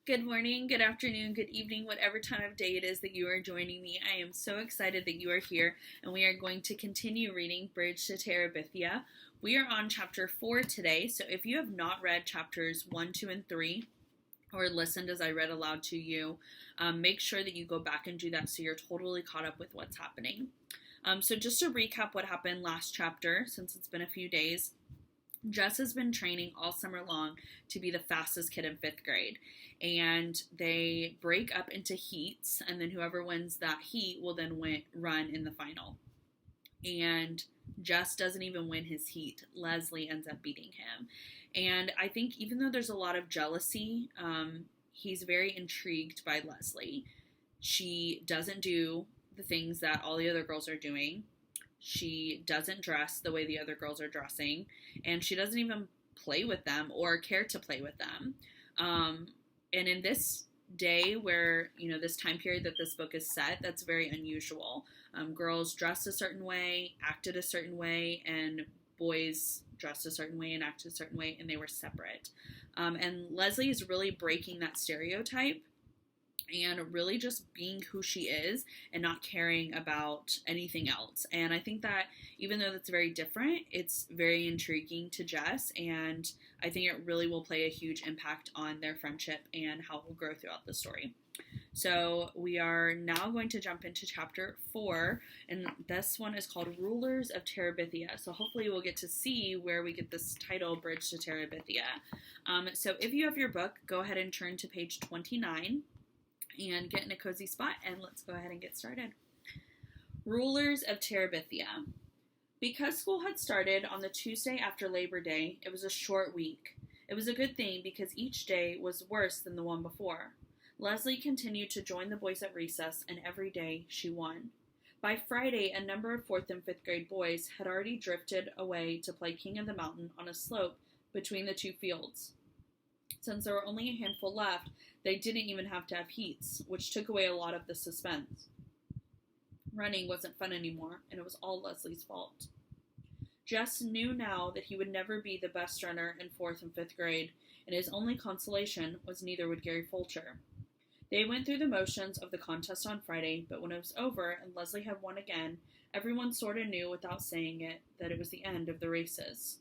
Good morning, good afternoon, good evening, whatever time of day it is that you are joining me. I am so excited that you are here, and we are going to continue reading Bridge to Terabithia. We are on chapter 4 today, so if you have not read chapters 1, 2, and 3, or listened as I read aloud to you, make sure that you go back and do that so you're totally caught up with what's happening. So just to recap what happened last chapter, since it's been a few days, Jess has been training all summer long to be the fastest kid in 5th grade. And they break up into heats, and then whoever wins that heat will then run in the final. And Jess doesn't even win his heat. Leslie ends up beating him. And I think even though there's a lot of jealousy, he's very intrigued by Leslie. She doesn't do the things that all the other girls are doing. She doesn't dress the way the other girls are dressing, and she doesn't even play with them or care to play with them. And in this day where, this time period that this book is set, that's very unusual. Girls dressed a certain way, acted a certain way, and boys dressed a certain way and acted a certain way, and they were separate. And Leslie is really breaking that stereotype and really just being who she is and not caring about anything else. And I think that even though that's very different, it's very intriguing to Jess, and I think it really will play a huge impact on their friendship and how it will grow throughout the story. So we are now going to jump into chapter 4, and this one is called Rulers of Terabithia. So hopefully we'll get to see where we get this title, Bridge to Terabithia. So if you have your book, go ahead and turn to page 29 and get in a cozy spot, and let's go ahead and get started. Rulers of Terabithia. Because school had started on the Tuesday after Labor Day, it was a short week. It was a good thing because each day was worse than the one before. Leslie continued to join the boys at recess, and every day she won. By Friday, a number of 4th and 5th grade boys had already drifted away to play King of the Mountain on a slope between the two fields. Since there were only a handful left, they didn't even have to have heats, which took away a lot of the suspense. Running wasn't fun anymore, and it was all Leslie's fault. Jess knew now that he would never be the best runner in 4th and 5th grade, and his only consolation was neither would Gary Fulcher. They went through the motions of the contest on Friday, but when it was over and Leslie had won again, everyone sort of knew without saying it that it was the end of the races.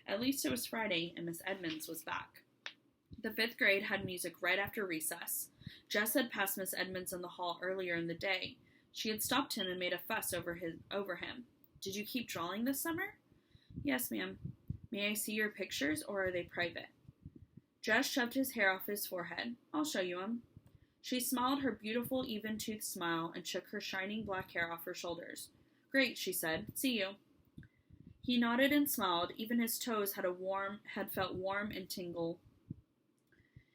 At least it was Friday, and Miss Edmonds was back. The 5th grade had music right after recess. Jess had passed Miss Edmonds in the hall earlier in the day. She had stopped him and made a fuss over him. "Did you keep drawing this summer?" "Yes, ma'am." "May I see your pictures, or are they private?" Jess shoved his hair off his forehead. "I'll show you 'em." She smiled her beautiful, even-toothed smile and shook her shining black hair off her shoulders. "Great," she said. "See you." He nodded and smiled. Even his toes had felt warm and tingle.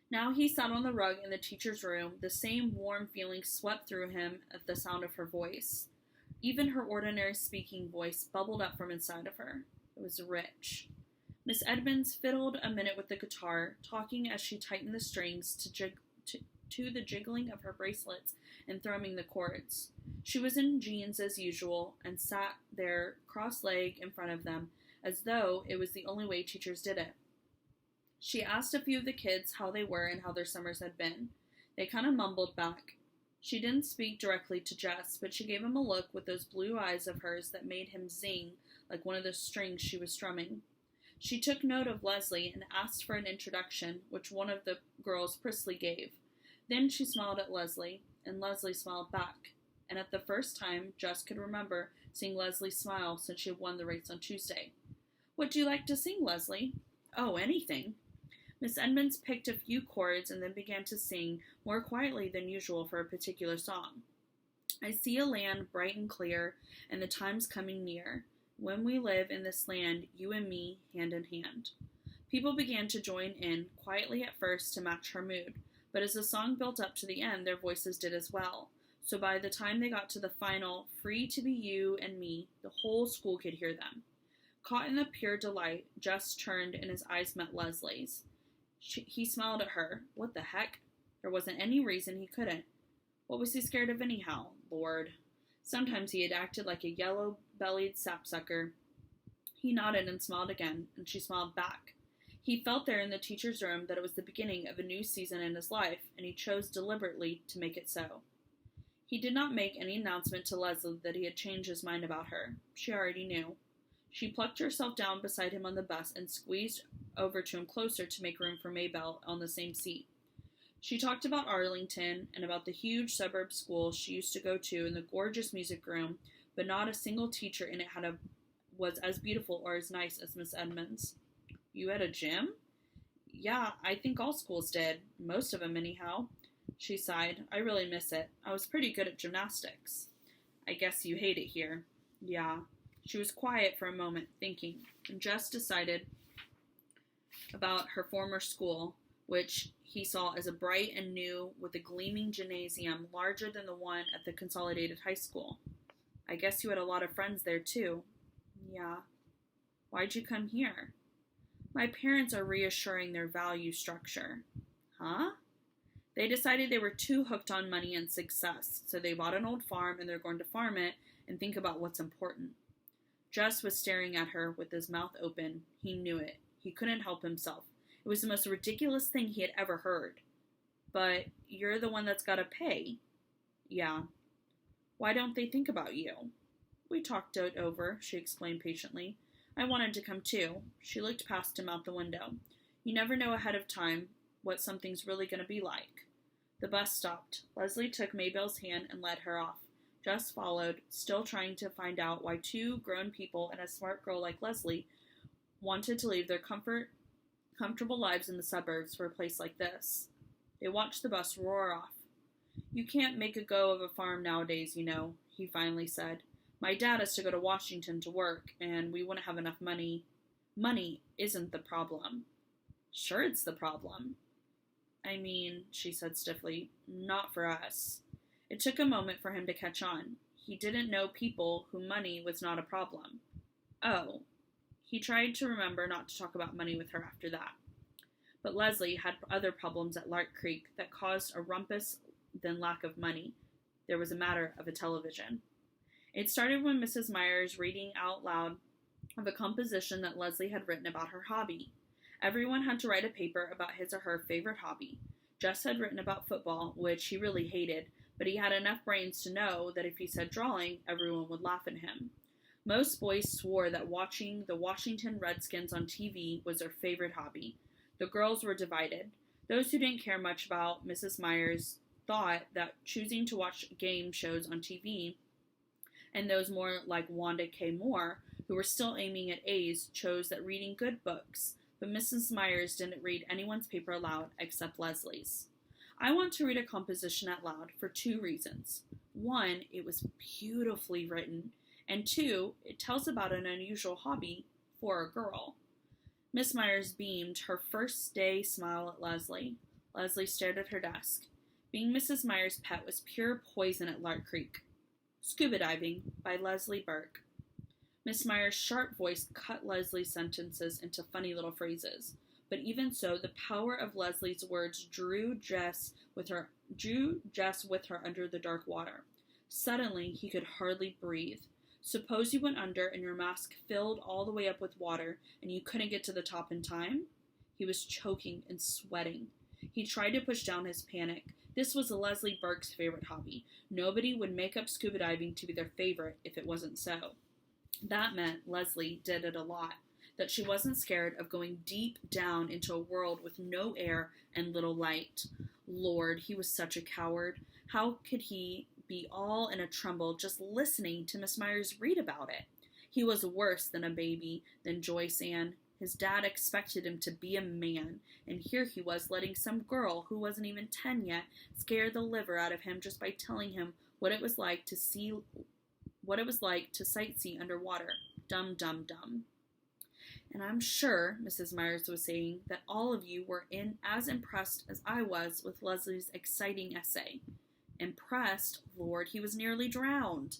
Now he sat on the rug in the teacher's room. The same warm feeling swept through him at the sound of her voice. Even her ordinary speaking voice bubbled up from inside of her. It was rich. Miss Edmonds fiddled a minute with the guitar, talking as she tightened the strings to the jiggling of her bracelets and thrumming the chords. She was in jeans as usual and sat there cross-legged in front of them as though it was the only way teachers did it. She asked a few of the kids how they were and how their summers had been. They kind of mumbled back. She didn't speak directly to Jess, but she gave him a look with those blue eyes of hers that made him zing like one of the strings she was strumming. She took note of Leslie and asked for an introduction, which one of the girls priskly gave. Then she smiled at Leslie, and Leslie smiled back. And at the first time, Jess could remember seeing Leslie smile since she had won the race on Tuesday. "What do you like to sing, Leslie?" "Oh, anything." Miss Edmonds picked a few chords and then began to sing more quietly than usual for a particular song. "I see a land bright and clear, and the time's coming near, when we live in this land, you and me, hand in hand." People began to join in, quietly at first to match her mood, but as the song built up to the end, their voices did as well. So by the time they got to the final, "Free to be you and me," the whole school could hear them. Caught in the pure delight, Jess turned and his eyes met Leslie's. He smiled at her. What the heck? There wasn't any reason he couldn't. What was he scared of anyhow? Lord. Sometimes he had acted like a yellow-bellied sapsucker. He nodded and smiled again, and she smiled back. He felt there in the teacher's room that it was the beginning of a new season in his life, and he chose deliberately to make it so. He did not make any announcement to Leslie that he had changed his mind about her. She already knew. She plucked herself down beside him on the bus and squeezed over to him closer to make room for Maybelle on the same seat. She talked about Arlington and about the huge suburb school she used to go to and the gorgeous music room, but not a single teacher in it was as beautiful or as nice as Miss Edmonds. You had a gym? Yeah, I think all schools did. Most of them, anyhow. She sighed. I really miss it. I was pretty good at gymnastics. I guess you hate it here. Yeah. She was quiet for a moment, thinking, and Jess decided about her former school, which he saw as a bright and new with a gleaming gymnasium larger than the one at the Consolidated High School. I guess you had a lot of friends there, too. Yeah. Why'd you come here? My parents are reassuring their value structure. Huh? They decided they were too hooked on money and success, so they bought an old farm and they're going to farm it and think about what's important. Jess was staring at her with his mouth open. He knew it. He couldn't help himself. It was the most ridiculous thing he had ever heard. But you're the one that's got to pay. Yeah. Why don't they think about you? We talked it over, she explained patiently. I wanted to come too. She looked past him out the window. You never know ahead of time what something's really going to be like. The bus stopped. Leslie took Maybelle's hand and led her off. Jess followed, still trying to find out why two grown people and a smart girl like Leslie wanted to leave their comfortable lives in the suburbs for a place like this. They watched the bus roar off. You can't make a go of a farm nowadays, you know, he finally said. My dad has to go to Washington to work, and we wouldn't have enough money. Money isn't the problem. Sure, it's the problem. I mean, she said stiffly, not for us. It took a moment for him to catch on. He didn't know people whom money was not a problem. Oh. He tried to remember not to talk about money with her after that. But Leslie had other problems at Lark Creek that caused a rumpus than lack of money. There was a matter of a television. It started when Mrs. Myers reading out loud of a composition that Leslie had written about her hobby. Everyone had to write a paper about his or her favorite hobby. Jess had written about football, which he really hated, but he had enough brains to know that if he said drawing, everyone would laugh at him. Most boys swore that watching the Washington Redskins on TV was their favorite hobby. The girls were divided. Those who didn't care much about Mrs. Myers thought that choosing to watch game shows on TV, and those more like Wanda K. Moore, who were still aiming at A's, chose that reading good books, but Mrs. Myers didn't read anyone's paper aloud except Leslie's. I want to read a composition out loud for two reasons. One, it was beautifully written, and two, it tells about an unusual hobby for a girl. Miss Myers beamed her first day smile at Leslie. Leslie stared at her desk. Being Mrs. Myers' pet was pure poison at Lark Creek. Scuba Diving by Leslie Burke. Miss Myers' sharp voice cut Leslie's sentences into funny little phrases. But even so, the power of Leslie's words drew Jess with her under the dark water. Suddenly, he could hardly breathe. Suppose you went under and your mask filled all the way up with water and you couldn't get to the top in time? He was choking and sweating. He tried to push down his panic. This was Leslie Burke's favorite hobby. Nobody would make up scuba diving to be their favorite if it wasn't so. That meant Leslie did it a lot, that she wasn't scared of going deep down into a world with no air and little light. Lord, he was such a coward. How could he be all in a tremble just listening to Miss Myers read about it? He was worse than a baby, than Joyce Ann. His dad expected him to be a man, and here he was letting some girl who wasn't even 10 yet scare the liver out of him just by telling him what it was like to sightsee underwater. Dum, dum, dum. And I'm sure, Mrs. Myers was saying, that all of you were as impressed as I was with Leslie's exciting essay. Impressed? Lord, he was nearly drowned.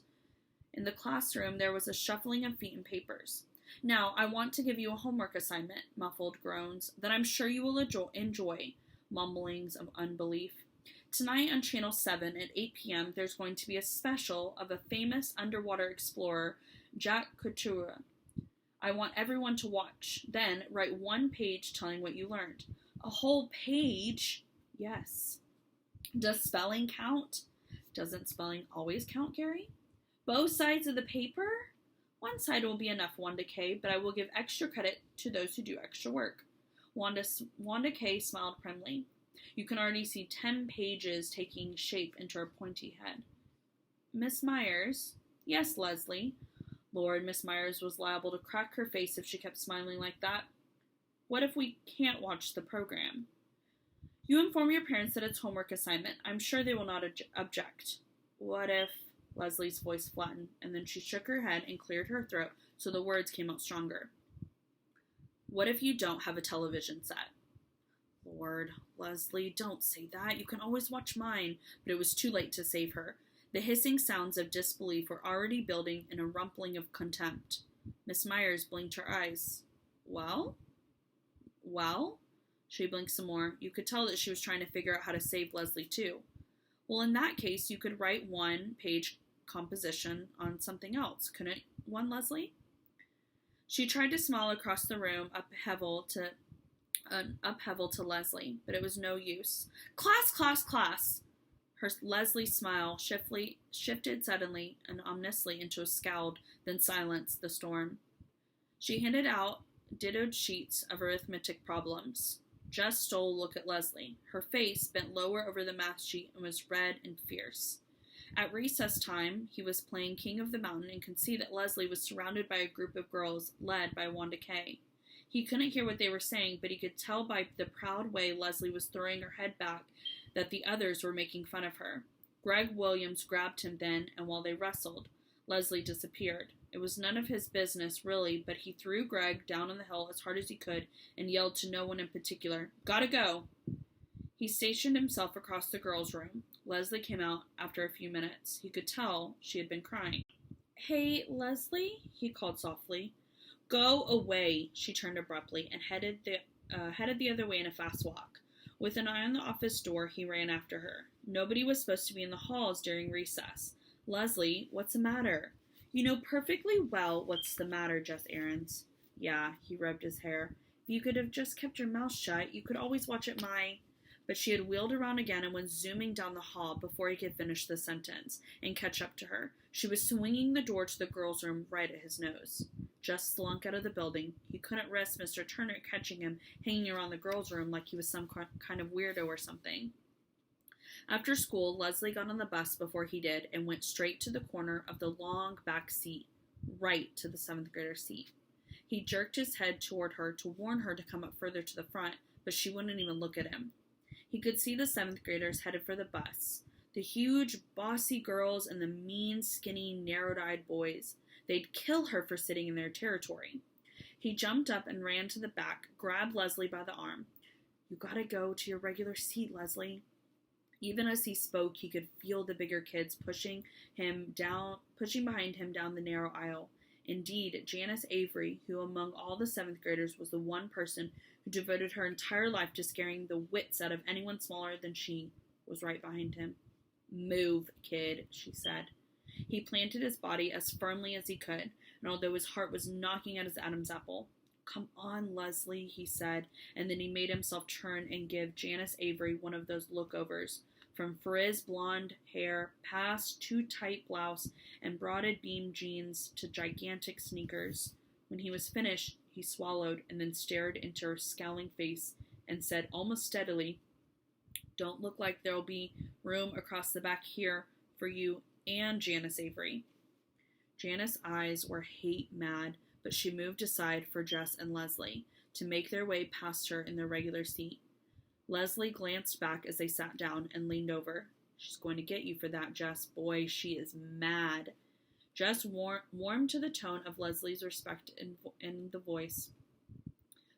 In the classroom, there was a shuffling of feet and papers. Now, I want to give you a homework assignment, muffled groans, that I'm sure you will enjoy, mumblings of unbelief. Tonight on Channel 7 at 8 p.m., there's going to be a special of a famous underwater explorer, Jacques Couture. I want everyone to watch. Then write 1 page telling what you learned. A whole page? Yes. Does spelling count? Doesn't spelling always count, Gary? Both sides of the paper? One side will be enough, Wanda K, but I will give extra credit to those who do extra work. Wanda K smiled primly. You can already see 10 pages taking shape into her pointy head. Miss Myers? Yes, Leslie. Lord, Miss Myers was liable to crack her face if she kept smiling like that. What if we can't watch the program? You inform your parents that it's homework assignment. I'm sure they will not object. What if... Leslie's voice flattened, and then she shook her head and cleared her throat so the words came out stronger. What if you don't have a television set? Lord, Leslie, don't say that. You can always watch mine. But it was too late to save her. The hissing sounds of disbelief were already building in a rumpling of contempt. Miss Myers blinked her eyes. Well? She blinked some more. You could tell that she was trying to figure out how to save Leslie, too. Well, in that case, you could write 1-page composition on something else. Couldn't one, Leslie? She tried to smile across the room, upheaval to Leslie, but it was no use. Class, class, class! Her Leslie's smile shifted suddenly and ominously into a scowl, then silenced the storm. She handed out dittoed sheets of arithmetic problems. Jess stole a look at Leslie. Her face bent lower over the math sheet and was red and fierce. At recess time, he was playing King of the Mountain and could see that Leslie was surrounded by a group of girls led by Wanda K. He couldn't hear what they were saying, but he could tell by the proud way Leslie was throwing her head back that the others were making fun of her. Greg Williams grabbed him then, and while they wrestled, Leslie disappeared. It was none of his business, really, but he threw Greg down on the hill as hard as he could and yelled to no one in particular, "Gotta go!" He stationed himself across the girls' room. Leslie came out after a few minutes. He could tell she had been crying. "Hey, Leslie," he called softly. "Go away," she turned abruptly and headed the other way in a fast walk. With an eye on the office door, he ran after her. Nobody was supposed to be in the halls during recess. "Leslie, what's the matter?" "You know perfectly well what's the matter, Jess Aarons." "Yeah," he rubbed his hair. "If you could have just kept your mouth shut, you could always watch at my—" But she had wheeled around again and went zooming down the hall before he could finish the sentence and catch up to her. She was swinging the door to the girls' room right at his nose. Jess slunk out of the building. He couldn't risk Mr. Turner catching him hanging around the girls' room like he was some kind of weirdo or something. After school, Leslie got on the bus before he did and went straight to the corner of the long back seat, right to the 7th grader's seat. He jerked his head toward her to warn her to come up further to the front, but she wouldn't even look at him. He could see the 7th graders headed for the bus. The huge, bossy girls and the mean, skinny, narrow-eyed boys. They'd kill her for sitting in their territory. He jumped up and ran to the back, grabbed Leslie by the arm. "You gotta go to your regular seat, Leslie." Even as he spoke, he could feel the bigger kids pushing behind him down the narrow aisle. Indeed, Janice Avery, who among all the 7th graders was the one person who devoted her entire life to scaring the wits out of anyone smaller than she, was right behind him. "Move, kid," she said. He planted his body as firmly as he could, and although his heart was knocking at his Adam's apple, "Come on, Leslie," he said, and then he made himself turn and give Janice Avery one of those lookovers, from frizz blonde hair past too tight blouse and broaded beam jeans to gigantic sneakers. When he was finished, he swallowed and then stared into her scowling face and said almost steadily, "Don't look like there'll be room across the back here for you and Janice Avery." Janice's eyes were hate-mad, but she moved aside for Jess and Leslie to make their way past her in their regular seat. Leslie glanced back as they sat down and leaned over. "She's going to get you for that, Jess. Boy, she is mad." Jess warmed to the tone of Leslie's respect in the voice,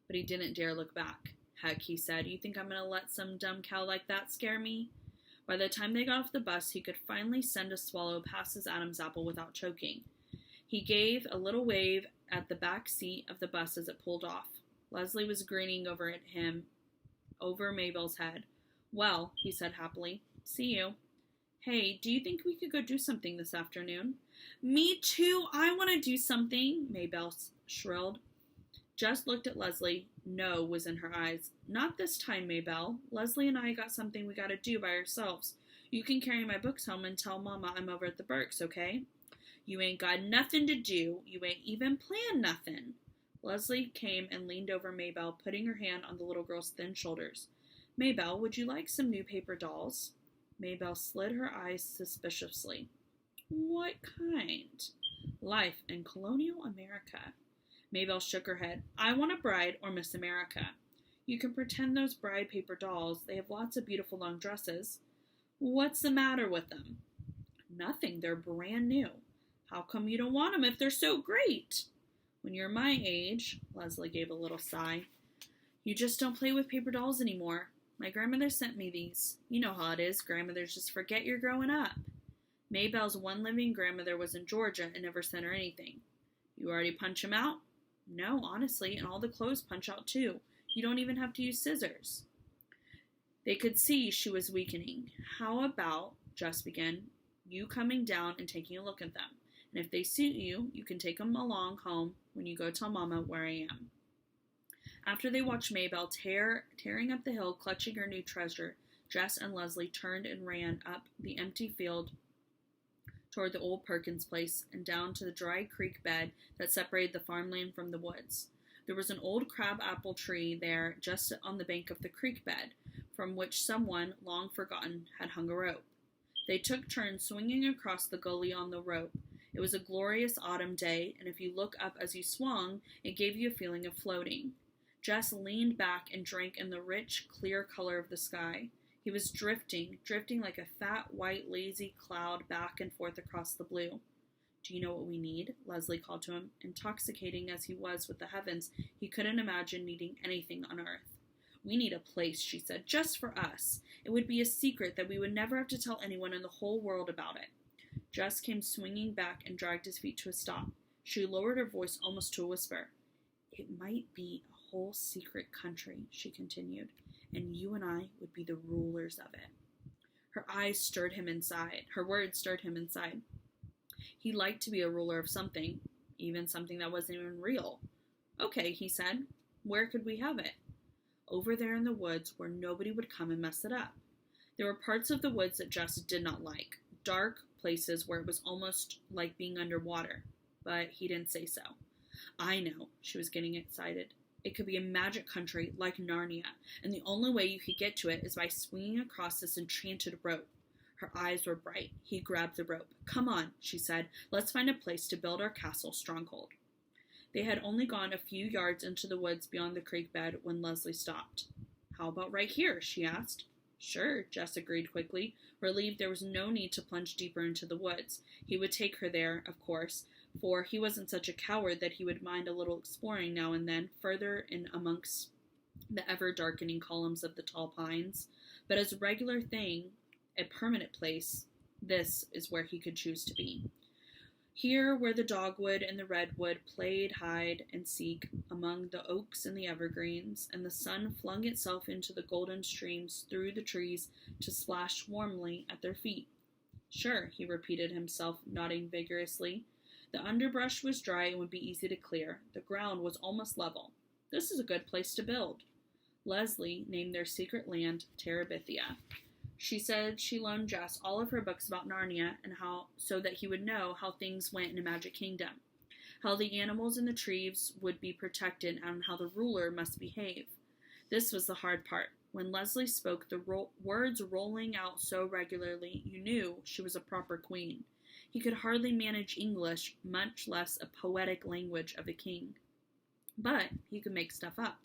but he didn't dare look back. "Heck," he said, "you think I'm going to let some dumb cow like that scare me?" By the time they got off the bus, he could finally send a swallow past his Adam's apple without choking. He gave a little wave at the back seat of the bus as it pulled off. Leslie was grinning over at him, over Mabel's head. "Well," he said happily, "see you." "Hey, do you think we could go do something this afternoon?" "Me too, I want to do something," Mabel shrilled. Jess looked at Leslie. No was in her eyes. Not this time, Maybelle. Leslie and I got something we gotta do by ourselves. You can carry my books home and tell Mama I'm over at the Burks, okay? You ain't got nothing to do. You ain't even planned nothing. Leslie came and leaned over Maybelle, putting her hand on the little girl's thin shoulders. Maybelle, would you like some new paper dolls? Maybelle slid her eyes suspiciously. What kind? Life in colonial America. Maybelle shook her head. I want a bride or Miss America. You can pretend those bride paper dolls. They have lots of beautiful long dresses. What's the matter with them? Nothing. They're brand new. How come you don't want them if they're so great? When you're my age, Leslie gave a little sigh, you just don't play with paper dolls anymore. My grandmother sent me these. You know how it is. Grandmothers just forget you're growing up. Maybelle's one living grandmother was in Georgia and never sent her anything. You already punch him out? No, honestly, and all the clothes punch out too. You don't even have to use scissors. They could see she was weakening. How about, Jess began, you coming down and taking a look at them? And if they suit you, you can take them along home when you go tell Mama where I am. After they watched Maybelle tearing up the hill, clutching her new treasure, Jess and Leslie turned and ran up the empty field toward the old Perkins place and down to the dry creek bed that separated the farmland from the woods. There was an old crab apple tree there just on the bank of the creek bed, from which someone, long forgotten, had hung a rope. They took turns swinging across the gully on the rope. It was a glorious autumn day, and if you look up as you swung, it gave you a feeling of floating. Jess leaned back and drank in the rich, clear color of the sky. He was drifting like a fat, white, lazy cloud back and forth across the blue. Do you know what we need? Leslie called to him. Intoxicating as he was with the heavens, he couldn't imagine needing anything on earth. We need a place, she said, just for us. It would be a secret that we would never have to tell anyone in the whole world about it. Jess came swinging back and dragged his feet to a stop. She lowered her voice almost to a whisper. It might be a whole secret country, she continued, and you and I would be the rulers of it. Her eyes stirred him inside. Her words stirred him inside. He liked to be a ruler of something, even something that wasn't even real. Okay, he said. Where could we have it? Over there in the woods where nobody would come and mess it up. There were parts of the woods that Jess did not like. Dark places where it was almost like being underwater. But he didn't say so. I know, she was getting excited. It could be a magic country like Narnia, and the only way you could get to it is by swinging across this enchanted rope. Her eyes were bright. He grabbed the rope. Come on, she said. Let's find a place to build our castle stronghold. They had only gone a few yards into the woods beyond the creek bed when Leslie stopped. How about right here? She asked. Sure, Jess agreed quickly, relieved there was no need to plunge deeper into the woods. He would take her there, of course, for he wasn't such a coward that he would mind a little exploring now and then, further in amongst the ever-darkening columns of the tall pines. But as a regular thing, a permanent place, this is where he could choose to be. Here, where the dogwood and the redwood played hide and seek among the oaks and the evergreens, and the sun flung itself into the golden streams through the trees to splash warmly at their feet. Sure, he repeated himself, nodding vigorously. The underbrush was dry and would be easy to clear. The ground was almost level. This is a good place to build. Leslie named their secret land Terabithia. She said she loaned Jess all of her books about Narnia and so that he would know how things went in a magic kingdom, how the animals and the trees would be protected, and how the ruler must behave. This was the hard part. When Leslie spoke, the words rolling out so regularly, you knew she was a proper queen. He could hardly manage English, much less a poetic language of a king. But he could make stuff up.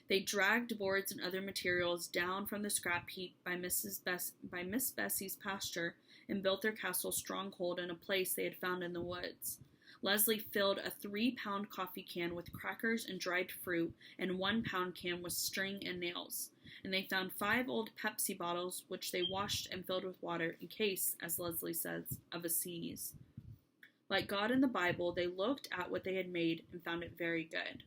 They dragged boards and other materials down from the scrap heap by Miss Bessie's pasture and built their castle stronghold in a place they had found in the woods. Leslie filled a 3-pound coffee can with crackers and dried fruit, and 1-pound can with string and nails. And they found 5 old Pepsi bottles, which they washed and filled with water in case, as Leslie says, of a seize. Like God in the Bible, they looked at what they had made and found it very good.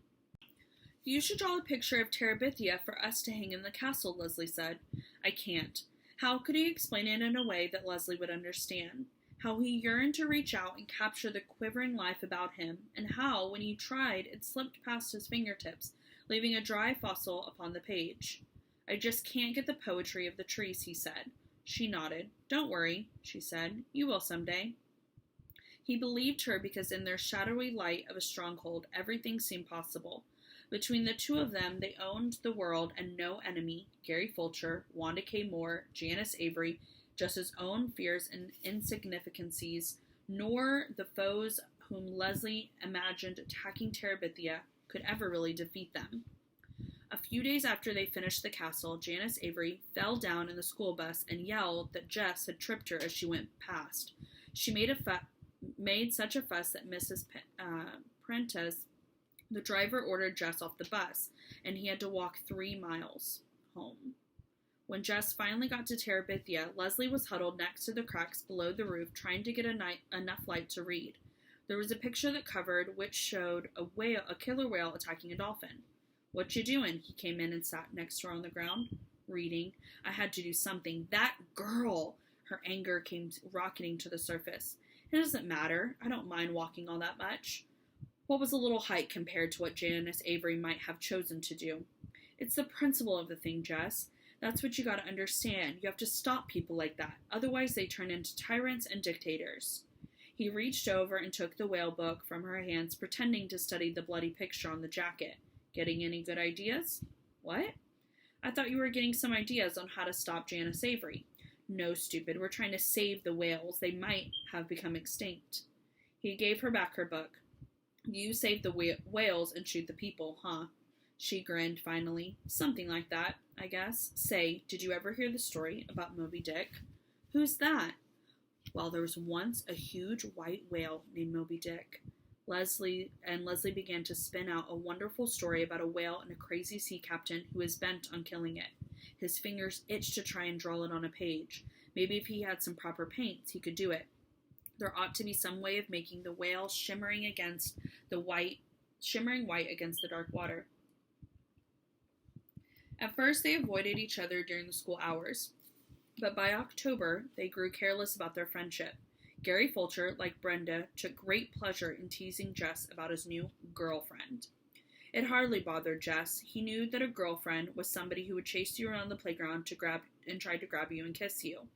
You should draw a picture of Terabithia for us to hang in the castle, Leslie said. I can't. How could he explain it in a way that Leslie would understand? how he yearned to reach out and capture the quivering life about him, and how, when he tried, it slipped past his fingertips, leaving a dry fossil upon the page. I just can't get the poetry of the trees, he said. She nodded. Don't worry, she said. You will someday. He believed her because in their shadowy light of a stronghold, everything seemed possible. Between the two of them, they owned the world and no enemy, Gary Fulcher, Wanda K. Moore, Janice Avery, just his own fears and insignificancies, nor the foes whom Leslie imagined attacking Terabithia could ever really defeat them. A few days after they finished the castle, Janice Avery fell down in the school bus and yelled that Jess had tripped her as she went past. She made such a fuss that Mrs. Prentice, the driver, ordered Jess off the bus, and he had to walk 3 miles home. When Jess finally got to Terabithia, Leslie was huddled next to the cracks below the roof, trying to get enough light to read. There was a picture that covered, which showed a killer whale attacking a dolphin. What you doing? He came in and sat next to her on the ground. Reading. I had to do something. That girl! Her anger came rocketing to the surface. It doesn't matter. I don't mind walking all that much. What was a little hike compared to what Janice Avery might have chosen to do? It's the principle of the thing, Jess. That's what you gotta understand. You have to stop people like that. Otherwise, they turn into tyrants and dictators. He reached over and took the whale book from her hands, pretending to study the bloody picture on the jacket. Getting any good ideas? What? I thought you were getting some ideas on how to stop Janice Avery. No, stupid. We're trying to save the whales. They might have become extinct. He gave her back her book. You save the whales and shoot the people, huh? She grinned finally. Something like that, I guess. Say, did you ever hear the story about Moby Dick? Who's that? Well, there was once a huge white whale named Moby Dick. Leslie began to spin out a wonderful story about a whale and a crazy sea captain who was bent on killing it. His fingers itched to try and draw it on a page. Maybe if he had some proper paints, he could do it. There ought to be some way of making the whale shimmering white against the dark water. At first, they avoided each other during the school hours, but by October, they grew careless about their friendship. Gary Fulcher, like Brenda, took great pleasure in teasing Jess about his new girlfriend. It hardly bothered Jess. He knew that a girlfriend was somebody who would chase you around the playground and try to grab you and kiss you.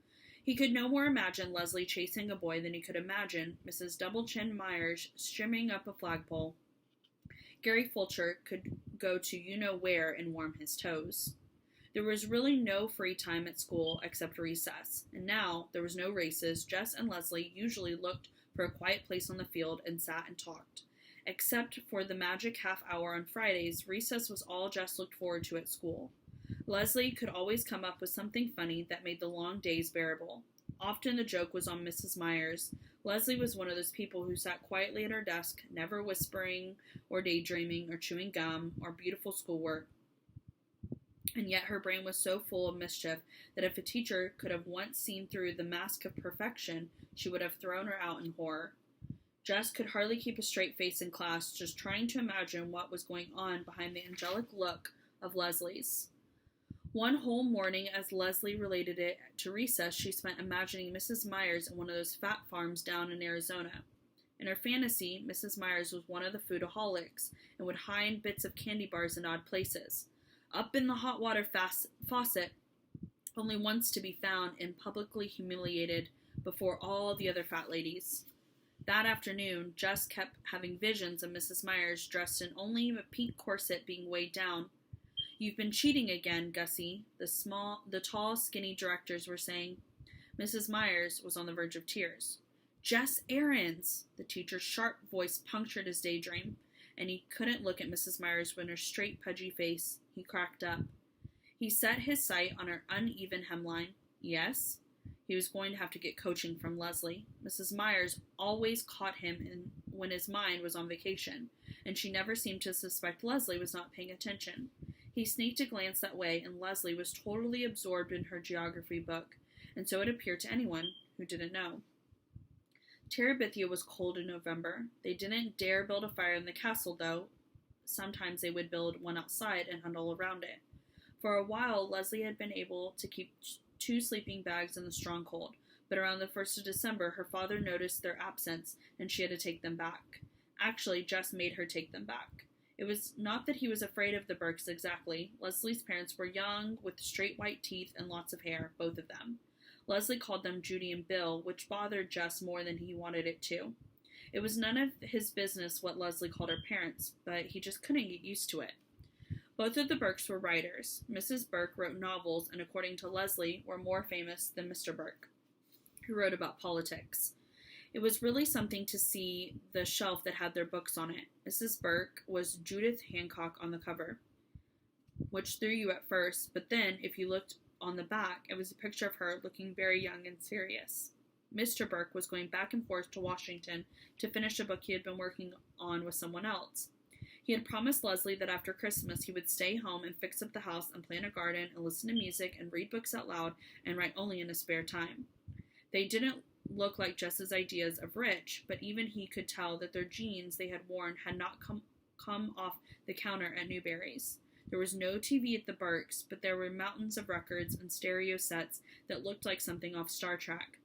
He could no more imagine Leslie chasing a boy than he could imagine Mrs. Double-Chin Myers shimmying up a flagpole. Gary Fulcher could go to you-know-where and warm his toes. There was really no free time at school except recess, and now there was no races. Jess and Leslie usually looked for a quiet place on the field and sat and talked. Except for the magic half hour on Fridays, recess was all Jess looked forward to at school. Leslie could always come up with something funny that made the long days bearable. Often the joke was on Mrs. Myers. Leslie was one of those people who sat quietly at her desk, never whispering or daydreaming or chewing gum or beautiful schoolwork. And yet her brain was so full of mischief that if a teacher could have once seen through the mask of perfection, she would have thrown her out in horror. Jess could hardly keep a straight face in class, just trying to imagine what was going on behind the angelic look of Leslie's. One whole morning, as Leslie related it to recess, she spent imagining Mrs. Myers in one of those fat farms down in Arizona. In her fantasy, Mrs. Myers was one of the foodaholics and would hide bits of candy bars in odd places. Up in the hot water faucet, only once to be found and publicly humiliated before all the other fat ladies. That afternoon, Jess kept having visions of Mrs. Myers dressed in only a pink corset being weighed down. You've been cheating again, Gussie, the tall, skinny directors were saying. Mrs. Myers was on the verge of tears. Jess Aarons! The teacher's sharp voice punctured his daydream, and he couldn't look at Mrs. Myers with her straight, pudgy face. He cracked up. He set his sight on her uneven hemline. Yes? He was going to have to get coaching from Leslie. Mrs. Myers always caught him when his mind was on vacation, and she never seemed to suspect Leslie was not paying attention. He sneaked a glance that way, and Leslie was totally absorbed in her geography book, and so it appeared to anyone who didn't know. Terabithia was cold in November. They didn't dare build a fire in the castle, though. Sometimes they would build one outside and huddle around it. For a while, Leslie had been able to keep 2 sleeping bags in the stronghold, but around the 1st of December, her father noticed their absence and she had to take them back. Actually, Jess made her take them back. It was not that he was afraid of the Burkes exactly. Leslie's parents were young, with straight white teeth and lots of hair, both of them. Leslie called them Judy and Bill, which bothered Jess more than he wanted it to. It was none of his business what Leslie called her parents, but he just couldn't get used to it. Both of the Burkes were writers. Mrs. Burke wrote novels and, according to Leslie, were more famous than Mr. Burke, who wrote about politics. It was really something to see the shelf that had their books on it. Mrs. Burke was Judith Hancock on the cover, which threw you at first, but then, if you looked on the back, it was a picture of her looking very young and serious. Mr. Burke was going back and forth to Washington to finish a book he had been working on with someone else. He had promised Leslie that after Christmas he would stay home and fix up the house and plant a garden and listen to music and read books out loud and write only in his spare time. They didn't look like Jess's ideas of rich, but even he could tell that their jeans they had worn had not come off the counter at Newberry's. There was no TV at the Burkes, but there were mountains of records and stereo sets that looked like something off Star Trek.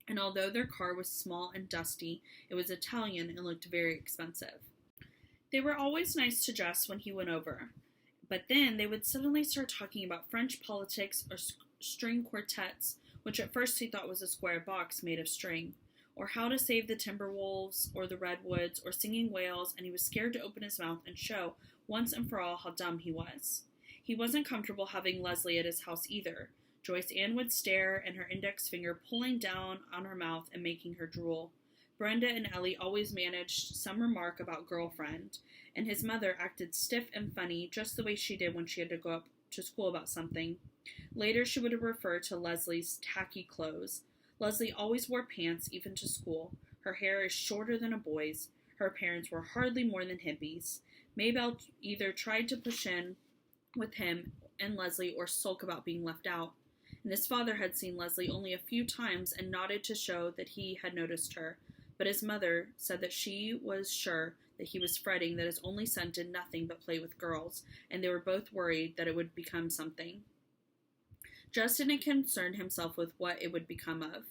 And although their car was small and dusty, it was Italian and looked very expensive. They were always nice to Jess when he went over, but then they would suddenly start talking about French politics or string quartets, which at first he thought was a square box made of string, or how to save the Timberwolves or the Redwoods or singing whales, and he was scared to open his mouth and show once and for all how dumb he was. He wasn't comfortable having Leslie at his house either. Joyce Ann would stare, and her index finger pulling down on her mouth and making her drool. Brenda and Ellie always managed some remark about girlfriend, and his mother acted stiff and funny just the way she did when she had to go up to school about something. Later she would refer to Leslie's tacky clothes. Leslie always wore pants, even to school. Her hair is shorter than a boy's. Her parents were hardly more than hippies. Maybelle either tried to push in with him and Leslie or sulk about being left out. And his father had seen Leslie only a few times and nodded to show that he had noticed her. But his mother said that she was sure that he was fretting that his only son did nothing but play with girls, and they were both worried that it would become something. Just didn't concern himself with what it would become of.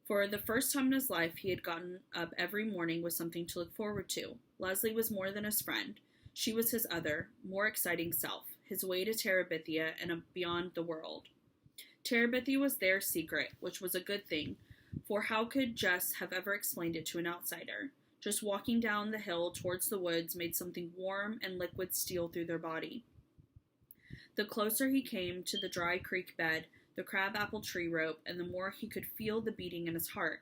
For the first time in his life, he had gotten up every morning with something to look forward to. Leslie was more than his friend. She was his other, more exciting self, his way to Terabithia and beyond the world. Terabithia was their secret, which was a good thing, for how could Jess have ever explained it to an outsider? Just walking down the hill towards the woods made something warm and liquid steal through their body. The closer he came to the dry creek bed, the crabapple tree rope, and the more he could feel the beating in his heart.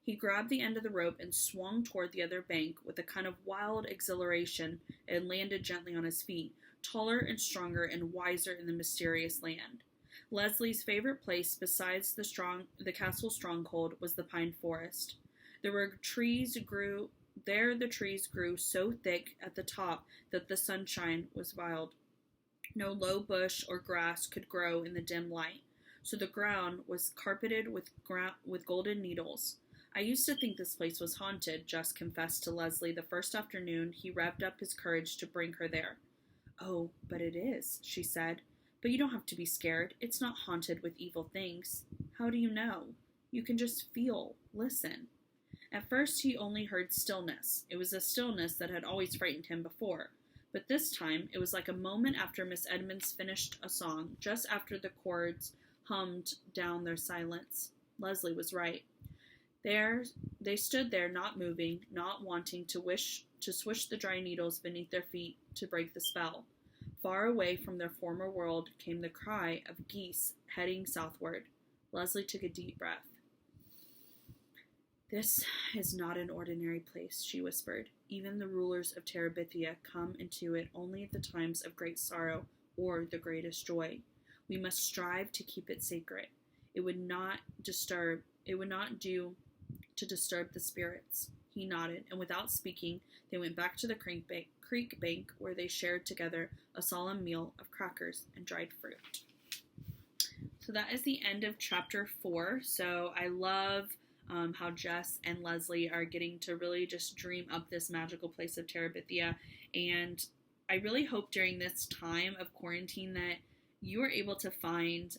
He grabbed the end of the rope and swung toward the other bank with a kind of wild exhilaration and landed gently on his feet, taller and stronger and wiser in the mysterious land. Leslie's favorite place besides the castle stronghold was the pine forest. The trees grew so thick at the top that the sunshine was wild. No low bush or grass could grow in the dim light, so the ground was carpeted with golden needles. I used to think this place was haunted, Jess confessed to Leslie the first afternoon he revved up his courage to bring her there. Oh, but it is, she said. But you don't have to be scared. It's not haunted with evil things. How do you know? You can just feel, listen. At first he only heard stillness. It was a stillness that had always frightened him before. But this time it was like a moment after Miss Edmonds finished a song, just after the chords hummed down their silence. Leslie was right. They stood there, not moving, not wanting to swish the dry needles beneath their feet to break the spell. Far away from their former world came the cry of geese heading southward. Leslie took a deep breath. This is not an ordinary place, she whispered. Even the rulers of Terabithia come into it only at the times of great sorrow or the greatest joy. We must strive to keep it sacred. It would not do to disturb the spirits. He nodded, and without speaking, they went back to the creek bank where they shared together a solemn meal of crackers and dried fruit. So that is the end of chapter 4. So I love how Jess and Leslie are getting to really just dream up this magical place of Terabithia. And I really hope during this time of quarantine that you are able to find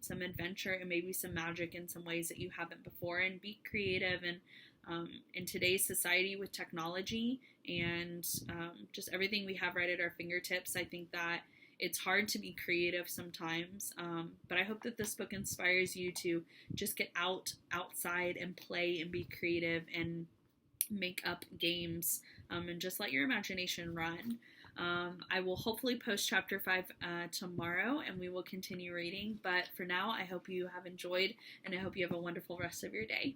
some adventure and maybe some magic in some ways that you haven't before, and be creative. And in today's society with technology and just everything we have right at our fingertips, I think that it's hard to be creative sometimes. But I hope that this book inspires you to just get outside and play and be creative and make up games, and just let your imagination run. I will hopefully post chapter 5 tomorrow, and we will continue reading. But for now, I hope you have enjoyed, and I hope you have a wonderful rest of your day.